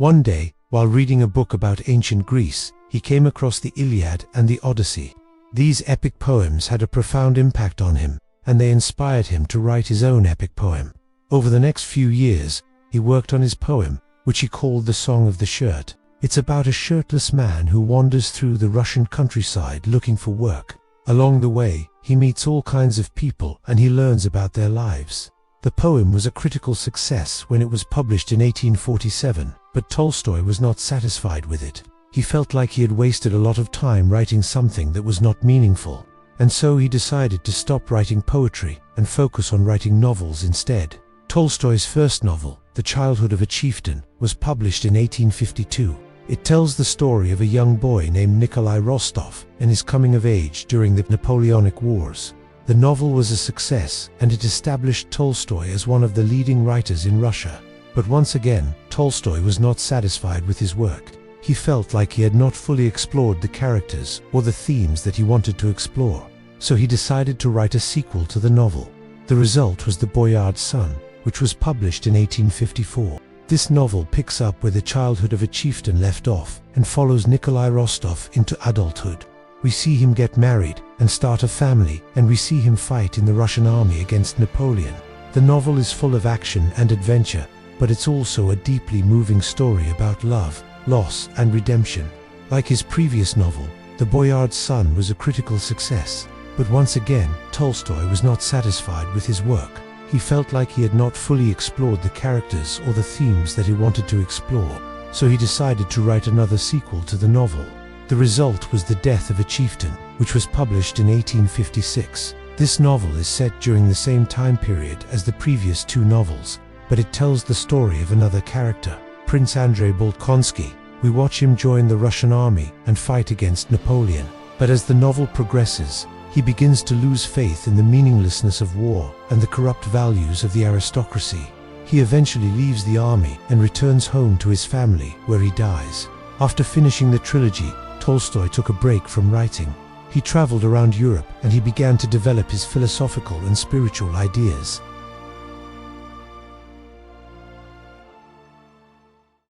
One day, while reading a book about ancient Greece, he came across the Iliad and the Odyssey. These epic poems had a profound impact on him, and they inspired him to write his own epic poem. Over the next few years, he worked on his poem, which he called The Song of the Shirt. It's about a shirtless man who wanders through the Russian countryside looking for work. Along the way, he meets all kinds of people and he learns about their lives. The poem was a critical success when it was published in 1847, but Tolstoy was not satisfied with it. He felt like he had wasted a lot of time writing something that was not meaningful, and so he decided to stop writing poetry and focus on writing novels instead. Tolstoy's first novel, The Childhood of a Chieftain, was published in 1852. It tells the story of a young boy named Nikolai Rostov and his coming of age during the Napoleonic Wars. The novel was a success, and it established Tolstoy as one of the leading writers in Russia. But once again, Tolstoy was not satisfied with his work. He felt like he had not fully explored the characters or the themes that he wanted to explore. So he decided to write a sequel to the novel. The result was The Boyard's Son, which was published in 1854. This novel picks up where The Childhood of a Chieftain left off and follows Nikolai Rostov into adulthood. We see him get married and start a family, and we see him fight in the Russian army against Napoleon. The novel is full of action and adventure, but it's also a deeply moving story about love, loss, and redemption. Like his previous novel, The Boyard's Son was a critical success, but once again, Tolstoy was not satisfied with his work. He felt like he had not fully explored the characters or the themes that he wanted to explore, so he decided to write another sequel to the novel. The result was The Death of a Chieftain, which was published in 1856. This novel is set during the same time period as the previous two novels, but it tells the story of another character, Prince Andrei Bolkonsky. We watch him join the Russian army and fight against Napoleon. But as the novel progresses, he begins to lose faith in the meaninglessness of war and the corrupt values of the aristocracy. He eventually leaves the army and returns home to his family, where he dies. After finishing the trilogy, Tolstoy took a break from writing. He traveled around Europe and he began to develop his philosophical and spiritual ideas.